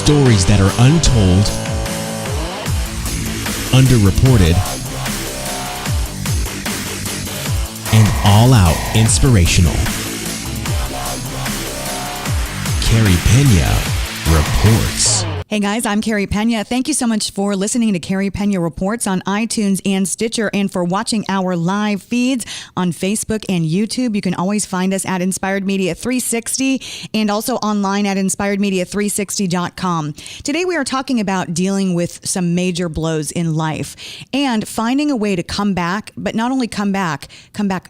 Stories that are untold, underreported, and all-out inspirational. Carey Pena reports. Hey guys, I'm Carey Pena. Thank you so much for listening to Carey Pena Reports on iTunes and Stitcher, and for watching our live feeds on Facebook and YouTube. You can always find us at Inspired Media 360 and also online at inspiredmedia360.com. Today we are talking about dealing with some major blows in life and finding a way to come back, but not only come back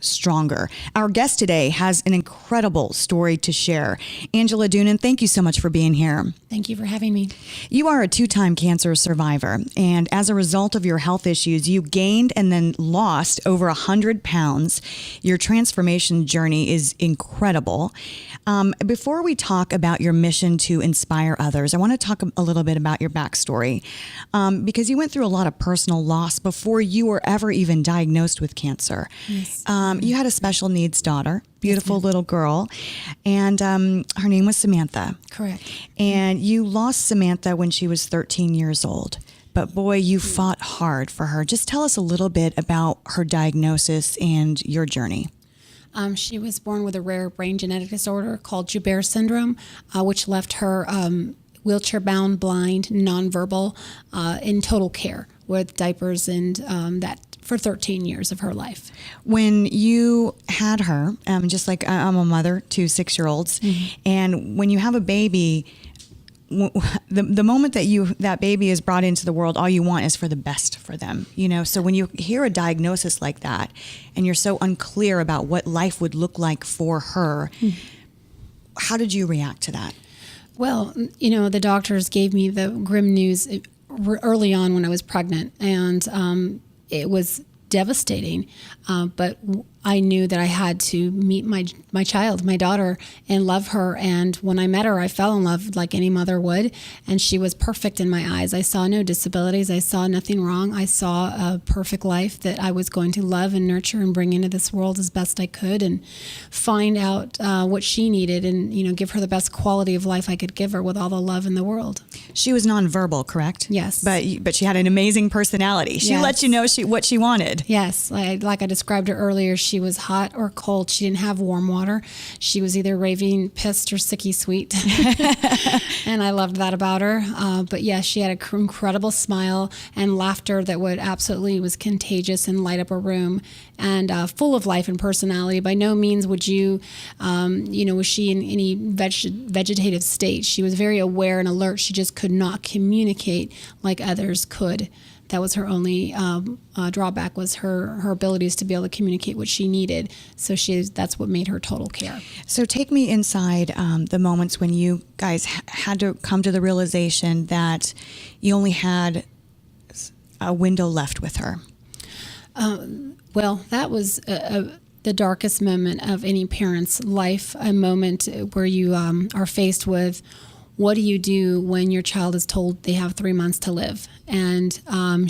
stronger. Our guest today has an incredible story to share. Angela Doonan, thank you so much for being here. Thank you for having me. You are a 2-time cancer survivor, and as a result of your health issues, you gained and then lost over 100 pounds. Your transformation journey is incredible. Before we talk about your mission to inspire others, I want to talk a little bit about your backstory, because you went through a lot of personal loss before you were ever even diagnosed with cancer. Yes. You had a special needs daughter, beautiful little girl, and her name was Samantha. Correct. And you lost Samantha when she was 13 years old. But boy, you fought hard for her. Just tell us a little bit about her diagnosis and your journey. She was born with a rare brain genetic disorder called Joubert syndrome, which left her wheelchair-bound, blind, nonverbal, in total care with diapers and that for 13 years of her life. When you had her, just like I'm a mother to 6-year-olds, and when you have a baby, the moment that baby is brought into the world, all you want is for the best for them, you know? So when you hear a diagnosis like that and you're so unclear about what life would look like for her, how did you react to that? Well, you know, the doctors gave me the grim news early on when I was pregnant, and it was devastating, but I knew that I had to meet my child, my daughter, and love her. And when I met her, I fell in love like any mother would, and she was perfect in my eyes. I saw no disabilities. I saw nothing wrong. I saw a perfect life that I was going to love and nurture and bring into this world as best I could, and find out what she needed, and, you know, give her the best quality of life I could give her with all the love in the world. She was nonverbal, correct? Yes. But she had an amazing personality. She let you know what she wanted. Yes. Like I described her earlier, she was hot or cold. She didn't have warm water. She was either raving, pissed, or sicky sweet. And I loved that about her. But yeah, she had an incredible smile and laughter that was contagious and light up a room, and full of life and personality. By no means would was she in any vegetative state. She was very aware and alert. She just could not communicate like others could. That was her only drawback, was her abilities to be able to communicate what she needed. So that's what made her total care. So take me inside the moments when you guys had to come to the realization that you only had a window left with her. Well, that was the darkest moment of any parent's life, a moment where you are faced with, what do you do when your child is told they have 3 months to live? And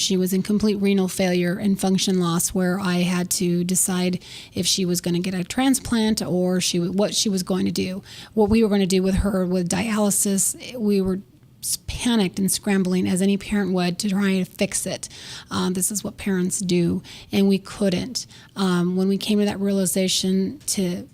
she was in complete renal failure and function loss, where I had to decide if she was going to get a transplant or what she was going to do. What we were going to do with her with dialysis, we were panicked and scrambling as any parent would to try to fix it. This is what parents do, and we couldn't. When we came to that realization to,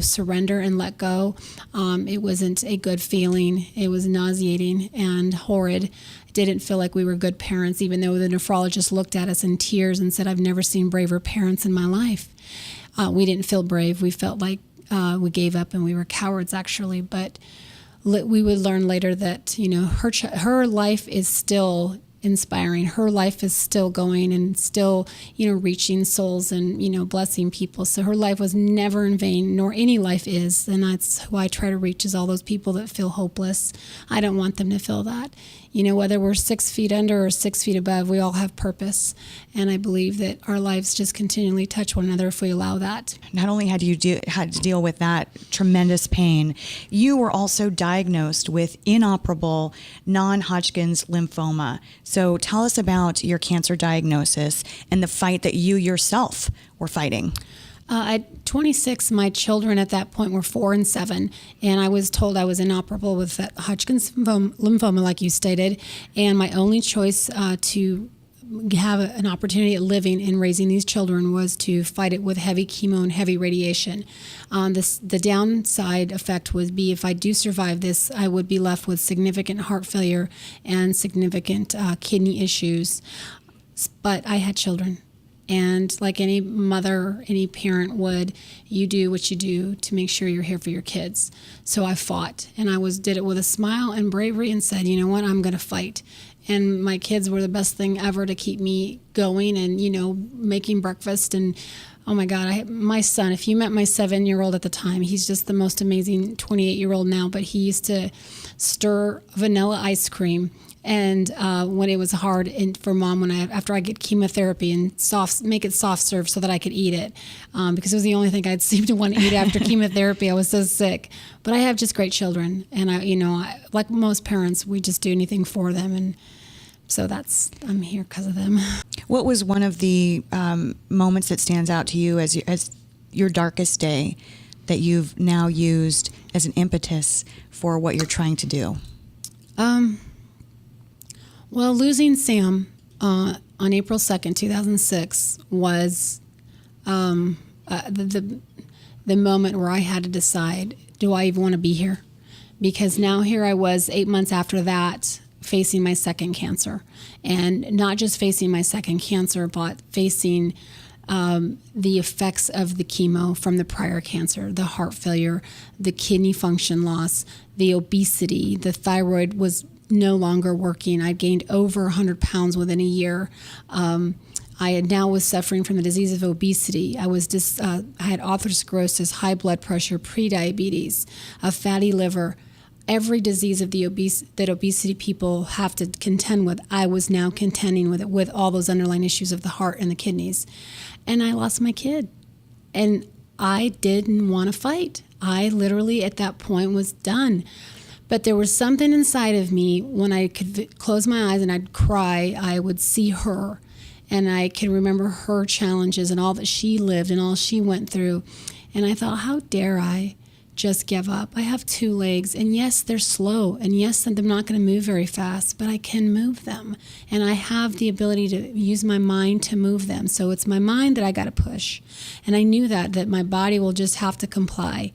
surrender and let go, it wasn't a good feeling. It was nauseating and horrid. It didn't feel like we were good parents, even though the nephrologist looked at us in tears and said, "I've never seen braver parents in my life." We didn't feel brave. We felt like we gave up and we were cowards, actually. But we would learn later that, her life is still inspiring. Her life is still going and still, reaching souls and, blessing people. So her life was never in vain, nor any life is. And that's who I try to reach, is all those people that feel hopeless. I don't want them to feel that. Whether we're 6 feet under or 6 feet above, we all have purpose. And I believe that our lives just continually touch one another if we allow that. Not only had you had to deal with that tremendous pain, you were also diagnosed with inoperable non-Hodgkin's lymphoma. So tell us about your cancer diagnosis and the fight that you yourself were fighting. At 26, my children at that point were 4 and 7, and I was told I was inoperable with that Hodgkin's lymphoma, like you stated, and my only choice to have an opportunity at living and raising these children was to fight it with heavy chemo and heavy radiation. The downside effect would be if I do survive this, I would be left with significant heart failure and significant kidney issues. But I had children. And like any mother, any parent would, you do what you do to make sure you're here for your kids. So I fought, and I did it with a smile and bravery and said, you know what, I'm going to fight. And my kids were the best thing ever to keep me going and, making breakfast. And oh my God, my son, if you met my 7-year-old at the time, he's just the most amazing 28-year-old now, but he used to stir vanilla ice cream. And when it was hard for mom, after I get chemotherapy and make it soft serve so that I could eat it, because it was the only thing I'd seem to want to eat after chemotherapy. I was so sick. But I have just great children, and I like most parents, we just do anything for them, and so I'm here because of them. What was one of the moments that stands out to you as your darkest day that you've now used as an impetus for what you're trying to do? Well, losing Sam on April 2nd, 2006 was the moment where I had to decide, do I even want to be here? Because now here I was 8 months after that facing my second cancer. And not just facing my second cancer, but facing the effects of the chemo from the prior cancer, the heart failure, the kidney function loss, the obesity, the thyroid was no longer working. I gained over 100 pounds within a year. I now was suffering from the disease of obesity. I had atherosclerosis, high blood pressure, prediabetes, a fatty liver. Every disease of that obesity people have to contend with, I was now contending with it, with all those underlying issues of the heart and the kidneys. And I lost my kid. And I didn't want to fight. I literally at that point was done. But there was something inside of me when I could close my eyes and I'd cry, I would see her. And I can remember her challenges and all that she lived and all she went through. And I thought, how dare I just give up? I have 2 legs, and yes, they're slow, and yes, I'm not going to move very fast, but I can move them. And I have the ability to use my mind to move them. So it's my mind that I got to push. And I knew that my body will just have to comply.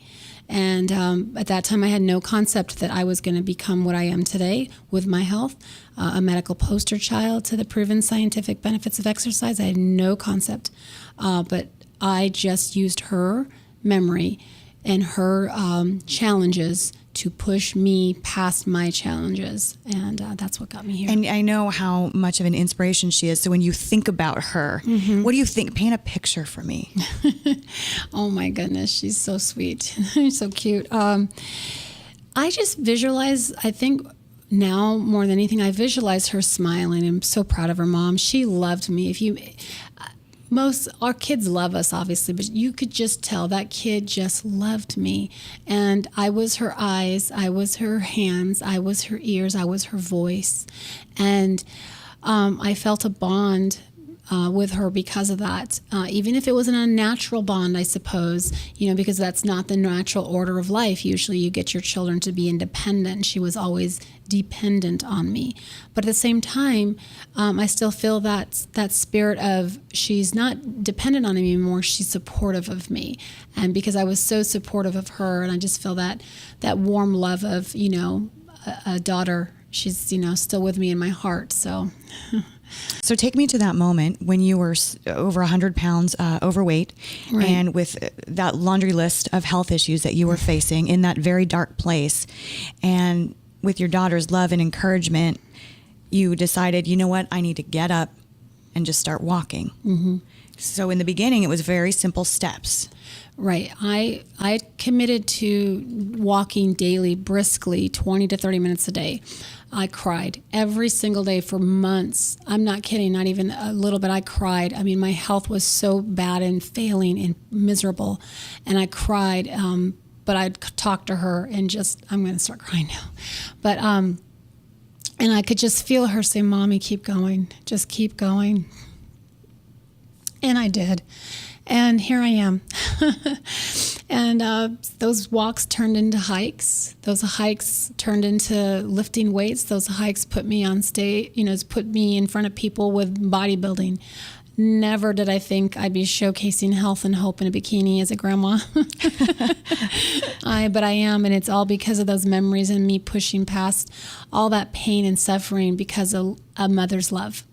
And at that time, I had no concept that I was going to become what I am today with my health, a medical poster child to the proven scientific benefits of exercise. I had no concept, but I just used her memory and her challenges to push me past my challenges. And that's what got me here. And I know how much of an inspiration she is. So when you think about her, what do you think? Paint a picture for me. Oh my goodness, she's so sweet. She's so cute. I just visualize, I think now more than anything, I visualize her smiling. I'm so proud of her mom. She loved me. Our kids love us, obviously, but you could just tell that kid just loved me. And I was her eyes, I was her hands, I was her ears, I was her voice. And I felt a bond with her because of that. Even if it was an unnatural bond, I suppose, because that's not the natural order of life. Usually you get your children to be independent. She was always dependent on me. But at the same time, I still feel that spirit of she's not dependent on me anymore, she's supportive of me. And because I was so supportive of her, and I just feel that warm love of, a daughter, she's, still with me in my heart, so... So take me to that moment when you were over 100 pounds overweight, right, and with that laundry list of health issues that you were facing in that very dark place. And with your daughter's love and encouragement, you decided, you know what, I need to get up and just start walking. Mm-hmm. So in the beginning, it was very simple steps. Right. I committed to walking daily, briskly, 20 to 30 minutes a day. I cried every single day for months. I'm not kidding, not even a little bit. I cried. I mean, my health was so bad and failing and miserable. And I cried, but I'd talk to her and I'm going to start crying now. But, and I could just feel her say, Mommy, keep going. Just keep going. And I did. And here I am. And those walks turned into hikes. Those hikes turned into lifting weights. Those hikes put me on stage, put me in front of people with bodybuilding. Never did I think I'd be showcasing health and hope in a bikini as a grandma. But I am, and it's all because of those memories and me pushing past all that pain and suffering because of a mother's love.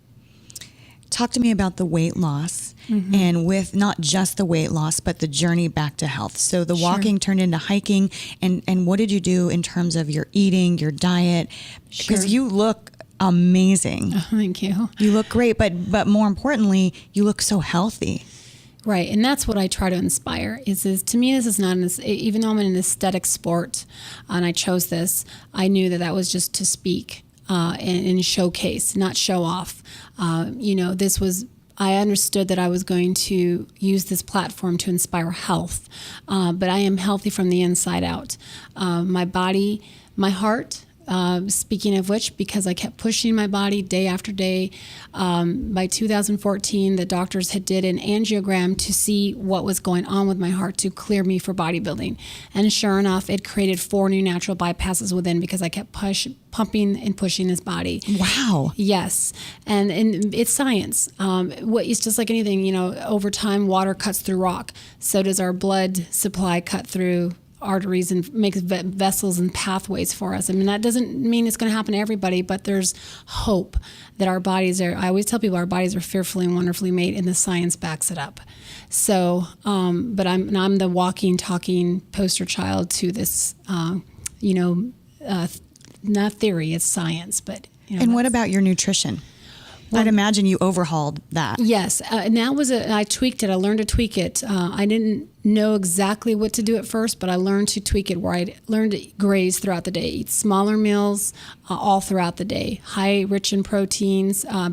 Talk to me about the weight loss, and with not just the weight loss, but the journey back to health. So the walking turned into hiking, and what did you do in terms of your eating, your diet? Because you look amazing. Oh, thank you. You look great, but more importantly, you look so healthy. Right, and that's what I try to inspire. Is to me, this is not even though I'm in an aesthetic sport, and I chose this, I knew that was just to speak and showcase, not show off. This was. I understood that I was going to use this platform to inspire health, but I am healthy from the inside out. My body, my heart. Speaking of which, because I kept pushing my body day after day, by 2014, the doctors did an angiogram to see what was going on with my heart to clear me for bodybuilding. And sure enough, it created 4 new natural bypasses within because I kept pumping and pushing this body. Wow. Yes. And it's science. It's just like anything, over time, water cuts through rock. So does our blood supply cut through arteries and makes vessels and pathways for us. I mean, that doesn't mean it's going to happen to everybody, but there's hope that our bodies are, I always tell people our bodies are fearfully and wonderfully made, and the science backs it up. So, but I'm the walking, talking poster child to this, not theory, it's science, but. And what about your nutrition? I'd imagine you overhauled that. Yes, and that was I tweaked it. I learned to tweak it. I didn't know exactly what to do at first, but I learned to tweak it where I learned to graze throughout the day, eat smaller meals all throughout the day, rich in proteins, more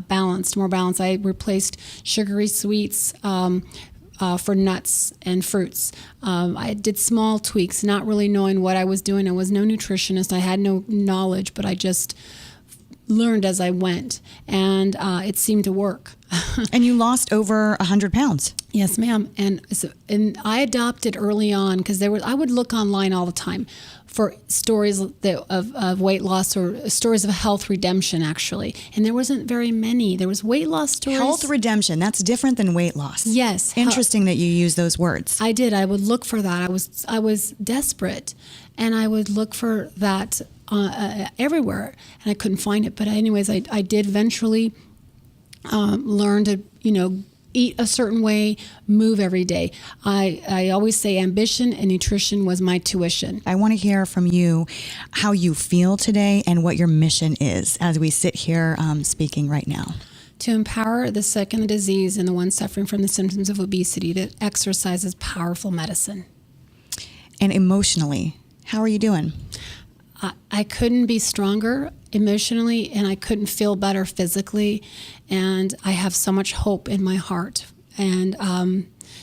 balanced. I replaced sugary sweets for nuts and fruits. I did small tweaks, not really knowing what I was doing. I was no nutritionist. I had no knowledge, but I just learned as I went, and it seemed to work. And you lost over 100 pounds. Yes, ma'am. And I adopted early on because I would look online all the time for stories of weight loss or stories of health redemption, actually. And there wasn't very many. There was weight loss stories. Health redemption, that's different than weight loss. Yes. Interesting that you use those words. I did. I would look for that. I was desperate, and I would look for that everywhere, and I couldn't find it. But anyways, I did eventually learn to, eat a certain way, move every day. I always say ambition and nutrition was my tuition. I want to hear from you how you feel today and what your mission is as we sit here speaking right now. To empower the sick and the diseased and the ones suffering from the symptoms of obesity, that exercise is powerful medicine. And emotionally, how are you doing? I couldn't be stronger emotionally, and I couldn't feel better physically. And I have so much hope in my heart, and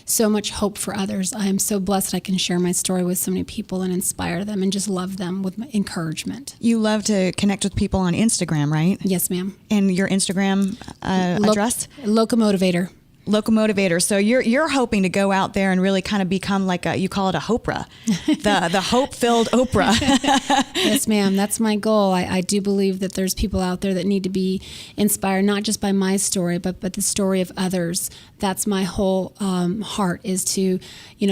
so much hope for others. I am so blessed I can share my story with so many people and inspire them and just love them with my encouragement. You love to connect with people on Instagram, right? Yes, ma'am. And your Instagram address? Locomotivator. Locomotivator. So you're hoping to go out there and really kind of become like you call it a Hopra, the hope-filled Oprah. Yes, ma'am. That's my goal. I do believe that there's people out there that need to be inspired, not just by my story, but the story of others. That's my whole heart, is to,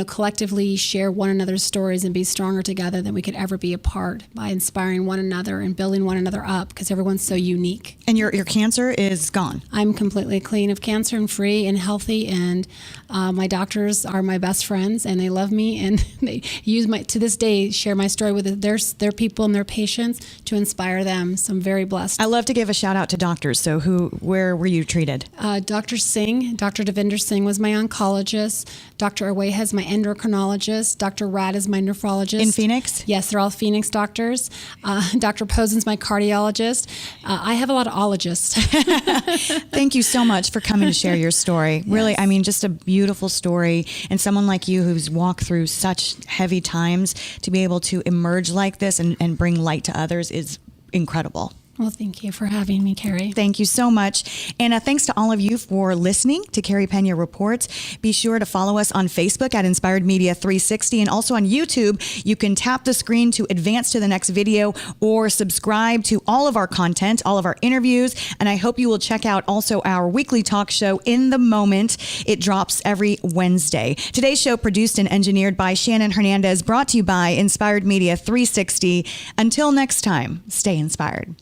collectively share one another's stories and be stronger together than we could ever be apart by inspiring one another and building one another up, because everyone's so unique. And your cancer is gone. I'm completely clean of cancer and free and healthy, and my doctors are my best friends, and they love me, and they to this day share my story with their people and their patients to inspire them. So I'm very blessed. I love to give a shout out to doctors. So where were you treated? Dr. Devinder Singh was my oncologist. Dr. Aweha is my endocrinologist. Dr. Rad is my nephrologist. In Phoenix? Yes, they're all Phoenix doctors. Dr. Posen's my cardiologist. I have a lot of ologists. Thank you so much for coming to share your story. Yes. Really, I mean, just a beautiful story. And someone like you who's walked through such heavy times, to be able to emerge like this and bring light to others is incredible. Well, thank you for having me, Carey. Thank you so much. And thanks to all of you for listening to Carey Pena Reports. Be sure to follow us on Facebook at Inspired Media 360 and also on YouTube. You can tap the screen to advance to the next video or subscribe to all of our content, all of our interviews. And I hope you will check out also our weekly talk show, In the Moment. It drops every Wednesday. Today's show produced and engineered by Shannon Hernandez, brought to you by Inspired Media 360. Until next time, stay inspired.